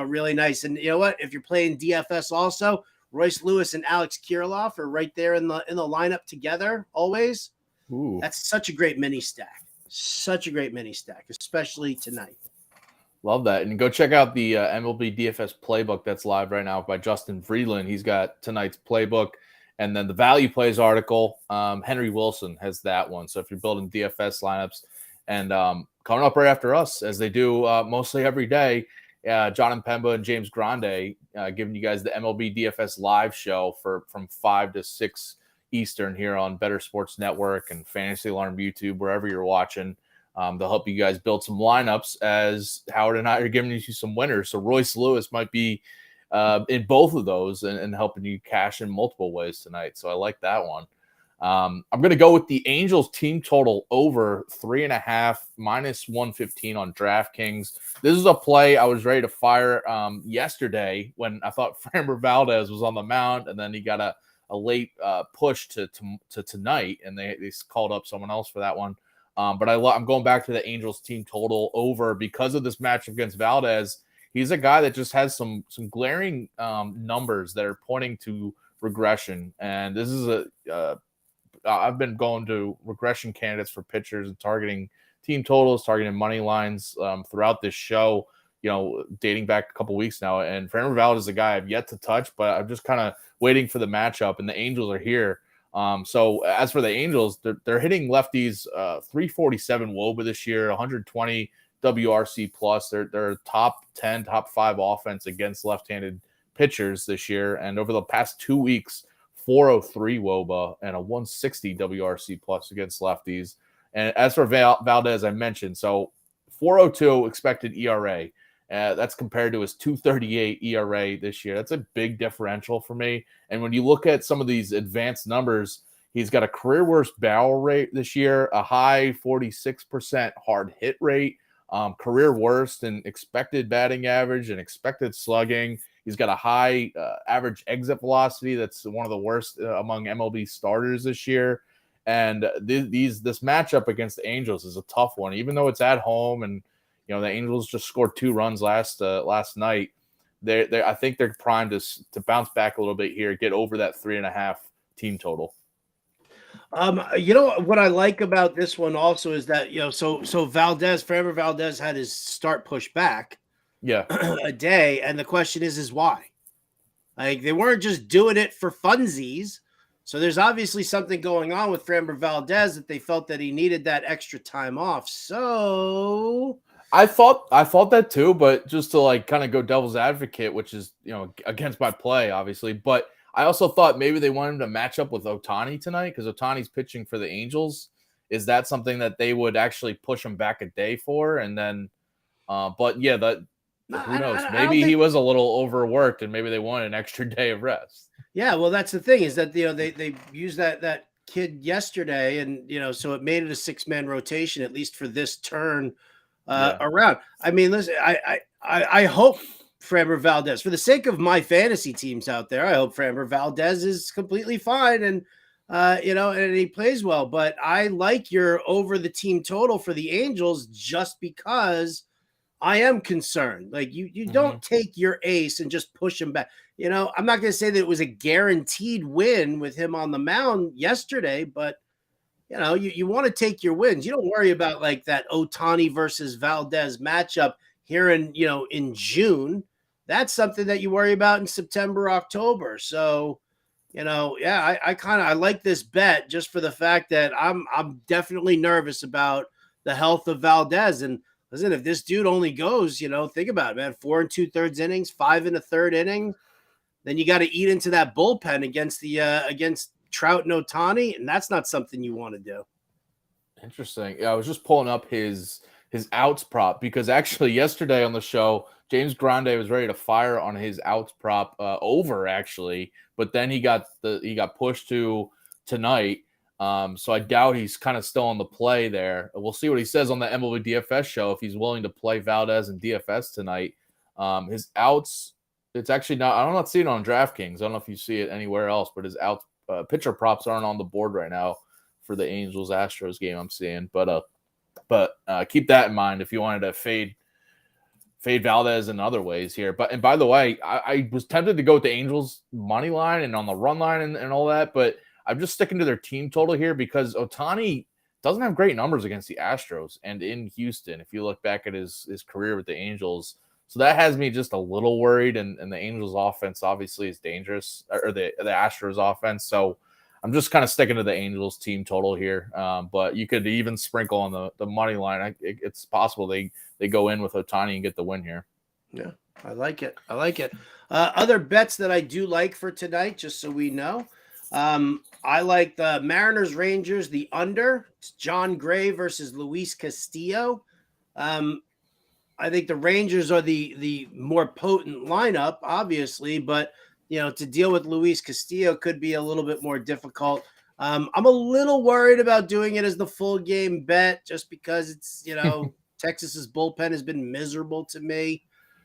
really nice, and you know what? If you're playing DFS also, Royce Lewis and Alex Kirilloff are right there in the lineup together always. Ooh. That's such a great mini stack. Especially tonight. Love that. And go check out the MLB DFS playbook that's live right now by Justin Friedland. He's got tonight's playbook. And then the value plays article, Henry Wilson has that one. So if you're building DFS lineups, and coming up right after us, as they do mostly every day, John and Pemba and James Grande giving you guys the MLB DFS live show from 5 to 6 Eastern here on Bettor Sports Network and Fantasy Alarm YouTube, wherever you're watching. They'll help you guys build some lineups as Howard and I are giving you some winners. So Royce Lewis might be in both of those and helping you cash in multiple ways tonight. So I like that one. I'm going to go with the Angels team total over 3.5 minus 115 on DraftKings. This is a play I was ready to fire yesterday when I thought Framber Valdez was on the mound, and then he got a late push to tonight, and they called up someone else for that one. But I'm going back to the Angels team total over because of this match against Valdez. He's a guy that just has some glaring numbers that are pointing to regression. And this is I've been going to regression candidates for pitchers and targeting team totals, targeting money lines throughout this show, dating back a couple weeks now. And Framber Valdez is a guy I've yet to touch, but I'm just kind of waiting for the matchup. And the Angels are here So as for the Angels, they're hitting lefties 347 WOBA this year, 120 WRC plus. They're top 10, top 5 offense against left-handed pitchers this year, and over the past 2 weeks, 403 WOBA and a 160 WRC plus against lefties. And as for Valdez, I mentioned, so 402 expected ERA. That's compared to his 238 ERA this year. That's a big differential for me. And when you look at some of these advanced numbers, he's got a career worst barrel rate this year, a high 46% hard hit rate, career worst in expected batting average and expected slugging. He's got a high average exit velocity. That's one of the worst among MLB starters this year. And this matchup against the Angels is a tough one, even though it's at home. And the Angels just scored 2 runs last night. I think they're primed to bounce back a little bit here, get over that 3.5 team total. What I like about this one also is that so Framber Valdez had his start pushed back. Yeah. A day. And the question is why? Like, they weren't just doing it for funsies. So there's obviously something going on with Framber Valdez that they felt that he needed that extra time off. So I thought that too, but just to kind of go devil's advocate, which is, against my play, obviously. But I also thought maybe they wanted him to match up with Ohtani tonight because Ohtani's pitching for the Angels. Is that something that they would actually push him back a day for? And then, but yeah, who knows? Maybe he was a little overworked, and maybe they wanted an extra day of rest. Yeah, well, that's the thing is that they used that kid yesterday, and so it made it a 6-man rotation at least for this turn around. I mean, listen, I hope Framber Valdez, for the sake of my fantasy teams out there, I hope Framber Valdez is completely fine and and he plays well. But I like your over the team total for the Angels just because I am concerned. Like you don't take your ace and just push him back. I'm not going to say that it was a guaranteed win with him on the mound yesterday, but you want to take your wins. You don't worry about like that Ohtani versus Valdez matchup here in June. That's something that you worry about in September, October. So, I like this bet just for the fact that I'm definitely nervous about the health of Valdez. And listen, if this dude only goes, think about it, man, 4 2/3 innings, 5 1/3 inning, then you got to eat into that bullpen against Trout and Ohtani, and that's not something you want to do. Interesting. Yeah, I was just pulling up his outs prop because actually yesterday on the show, James Grande was ready to fire on his outs prop over actually, but then he got pushed to tonight. So I doubt he's kind of still on the play there. We'll see what he says on the MLB DFS show if he's willing to play Valdez and DFS tonight. His outs, it's actually not. I'm not seeing it on DraftKings. I don't know if you see it anywhere else, but his outs pitcher props aren't on the board right now for the Angels Astros game I'm seeing. But keep that in mind if you wanted to fade Valdez in other ways here. And by the way, I was tempted to go with the Angels money line and on the run line and all that, but I'm just sticking to their team total here because Ohtani doesn't have great numbers against the Astros and in Houston, if you look back at his career with the Angels. So that has me just a little worried, and the Angels offense obviously is dangerous, or the Astros offense. So I'm just kind of sticking to the Angels team total here. But you could even sprinkle on the money line. It's possible they go in with Ohtani and get the win here. Yeah, I like it. Other bets that I do like for tonight, just so we know. I like the Mariners Rangers, the under. It's John Gray versus Luis Castillo. I think the Rangers are the more potent lineup, obviously, but to deal with Luis Castillo could be a little bit more difficult. I'm a little worried about doing it as the full game bet just because it's, Texas's bullpen has been miserable to me.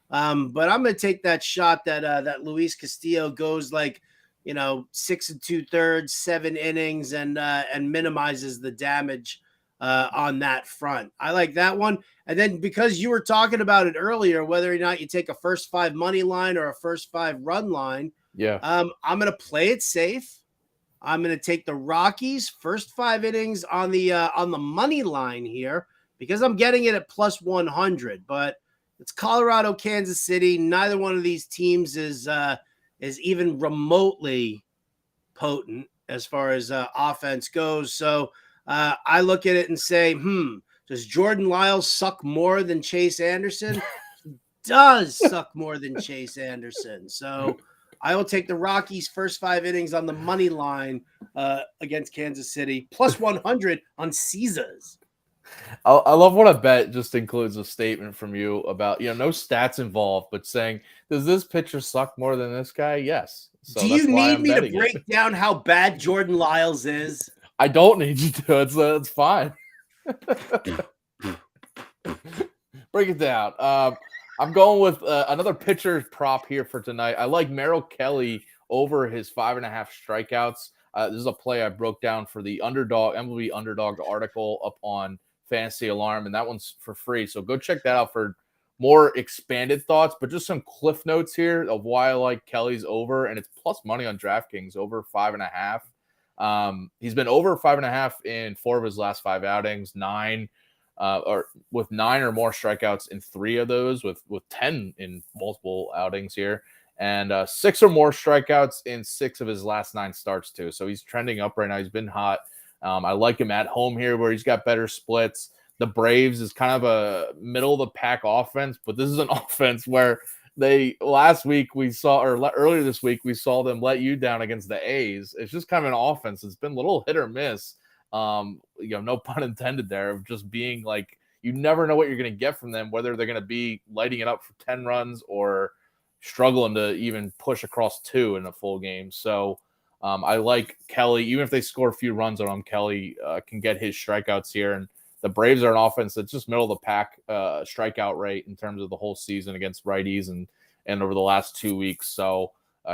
But I'm going to take that shot that Luis Castillo goes 6 2/3, 7 innings and minimizes the damage on that front. I like that one. And then because you were talking about it earlier, whether or not you take a first 5 money line or a first 5 run line. Yeah. I'm going to play it safe. I'm going to take the Rockies first 5 innings on the money line here because I'm getting it at plus 100, but it's Colorado, Kansas City. Neither one of these teams is even remotely potent. as far as offense goes. So I look at it and say, does Jordan Lyles suck more than Chase Anderson? He does suck more than Chase Anderson. So I will take the Rockies' first 5 innings on the money line against Kansas City, plus 100 on Caesars. I love what a bet just includes a statement from you about, no stats involved, but saying, does this pitcher suck more than this guy? Yes. So do you need me to break down how bad Jordan Lyles is? I don't need you to. It's fine. Break it down. I'm going with another pitcher prop here for tonight. I like Merrill Kelly over his 5.5 strikeouts. This is a play I broke down for the MLB Underdog article up on Fantasy Alarm, and that one's for free. So go check that out for more expanded thoughts, but just some cliff notes here of why I like Kelly's over, and it's plus money on DraftKings over 5.5. He's been over 5.5 in 4 of his last 5 outings, 9 with 9 or more strikeouts in 3 of those, with 10 in multiple outings here, and 6 or more strikeouts in 6 of his last 9 starts too. So he's trending up right now. He's been hot. I like him at home here where he's got better splits. The Braves is kind of a middle of the pack offense, but this is an offense where earlier this week, we saw them let you down against the A's. It's just kind of an offense. It's been a little hit or miss. No pun intended there, of just being like, you never know what you're going to get from them, whether they're going to be lighting it up for 10 runs or struggling to even push across 2 in a full game. So I like Kelly. Even if they score a few runs on him, Kelly can get his strikeouts here. And the Braves are an offense that's just middle of the pack strikeout rate in terms of the whole season against righties and over the last 2 weeks. So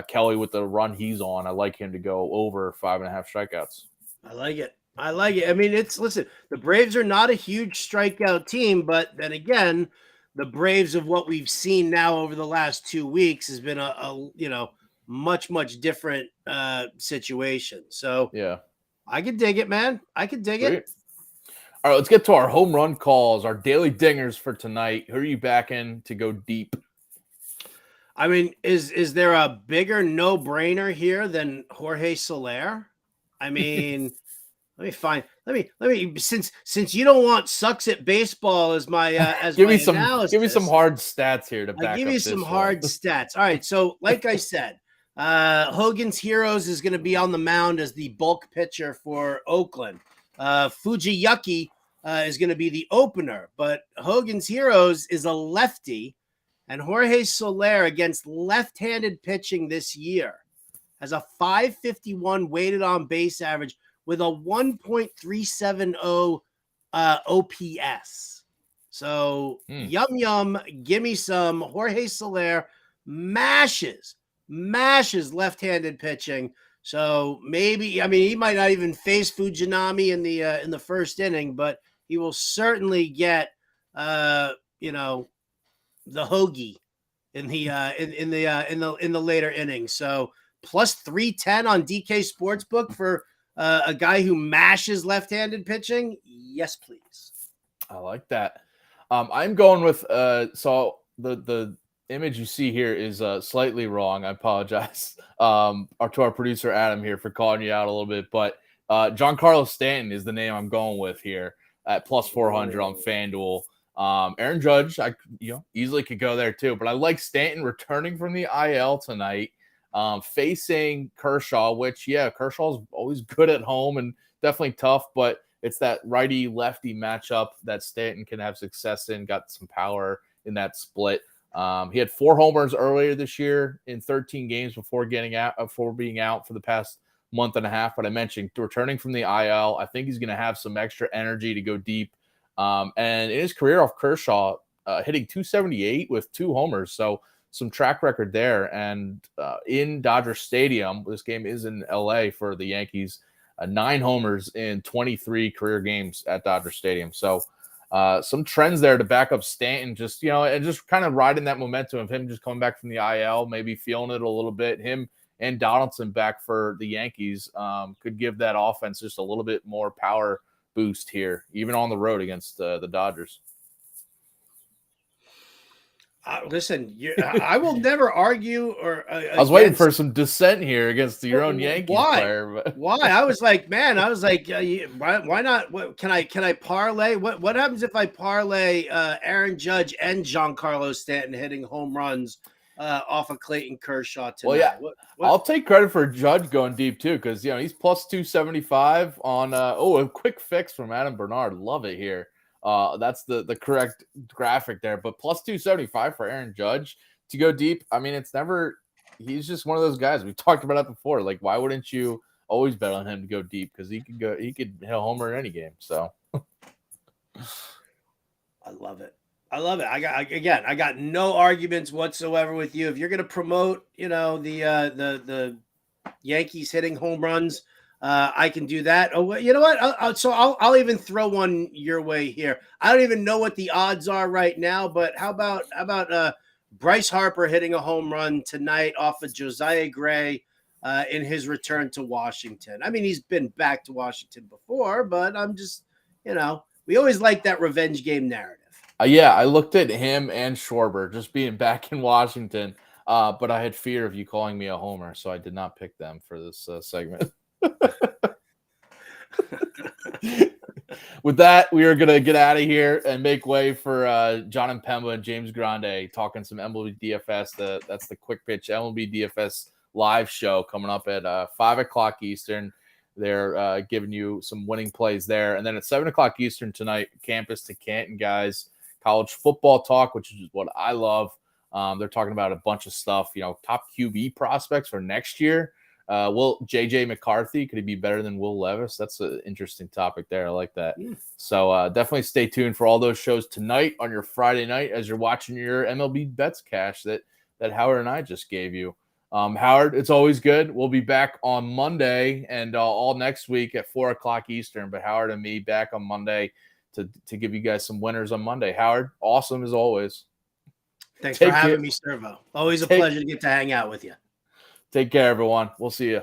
Kelly, with the run he's on, I like him to go over 5.5 strikeouts. I like it. I mean, listen, the Braves are not a huge strikeout team, but then again, the Braves of what we've seen now over the last 2 weeks has been a much, much different situation. So yeah, I can dig it, man. I can dig it. All right, let's get to our home run calls, our daily dingers for tonight. Who are you backing to go deep? I mean, is there a bigger no-brainer here than Jorge Soler? I mean, let me since you don't want sucks at baseball as my give me analysis, some hard stats here to back I'll give you some hard stats. All right, so like I said, Hogan's Heroes is going to be on the mound as the bulk pitcher for Oakland. Fujiyuki is going to be the opener, but Hogan's Heroes is a lefty, and Jorge Soler against left-handed pitching this year has a 551 weighted on base average with a 1.370 OPS. So yum, give me some. Jorge Soler mashes left-handed pitching. So maybe, I mean, he might not even face Fujinami in the first inning, but he will certainly get the hoagie in the later innings. So plus 310 on DK Sportsbook for a guy who mashes left-handed pitching. Yes, please. I like that. I'm going with so the image you see here is slightly wrong. I apologize to our producer Adam here for calling you out a little bit, but Giancarlo Stanton is the name I'm going with here at plus 400 on FanDuel. Aaron Judge, I easily could go there too, but I like Stanton returning from the IL tonight, facing Kershaw, which Kershaw's always good at home and definitely tough, but it's that righty lefty matchup that Stanton can have success in. Got some power in that split. He had 4 homers earlier this year in 13 games before being out for the past month and a half. But I mentioned returning from the IL, I think he's going to have some extra energy to go deep. And in his career off Kershaw, hitting 278 with 2 homers. So some track record there. And in Dodger Stadium, this game is in LA for the Yankees, 9 homers in 23 career games at Dodger Stadium. So some trends there to back up Stanton, just, and just kind of riding that momentum of him just coming back from the IL, maybe feeling it a little bit. Him and Donaldson back for the Yankees could give that offense just a little bit more power boost here, even on the road against the Dodgers. Listen, I will never argue or. I was waiting for some dissent here against your own Yankees player. But. Why? I was like, why not? Can I parlay? What happens if I parlay Aaron Judge and Giancarlo Stanton hitting home runs off of Clayton Kershaw tonight? Well, yeah, I'll take credit for Judge going deep too, because he's plus 275 on. A quick fix from Adam Bernard. Love it here. That's the correct graphic there, but plus 275 for Aaron Judge to go deep. I mean, he's just one of those guys. We've talked about that before. Like, why wouldn't you always bet on him to go deep? Because he could hit a homer in any game. So I love it. I got no arguments whatsoever with you. If you're going to promote, the Yankees hitting home runs, I can do that. Oh, you know what? I'll even throw one your way here. I don't even know what the odds are right now, but how about Bryce Harper hitting a home run tonight off of Josiah Gray in his return to Washington? I mean, he's been back to Washington before, but I'm just, we always like that revenge game narrative. Yeah, I looked at him and Schwarber just being back in Washington, but I had fear of you calling me a homer, so I did not pick them for this segment. With that, we are going to get out of here and make way for John and Pemba and James Grande talking some MLB DFS. That's the Quick Pitch MLB DFS live show coming up at 5 o'clock Eastern. They're giving you some winning plays there. And then at 7 o'clock Eastern tonight, Campus to Canton, guys, college football talk, which is what I love. They're talking about a bunch of stuff, top QB prospects for next year. Will JJ McCarthy, could he be better than Will Levis? That's an interesting topic there. I like that. So definitely stay tuned for all those shows tonight on your Friday night as you're watching your MLB bets cash that Howard and I just gave you. Howard, it's always good. We'll be back on Monday and all next week at 4 o'clock Eastern. But Howard and me back on Monday to give you guys some winners on Monday. Howard, awesome as always. Thanks for having me, Servo. Always a pleasure to get to hang out with you. Take care, everyone. We'll see you.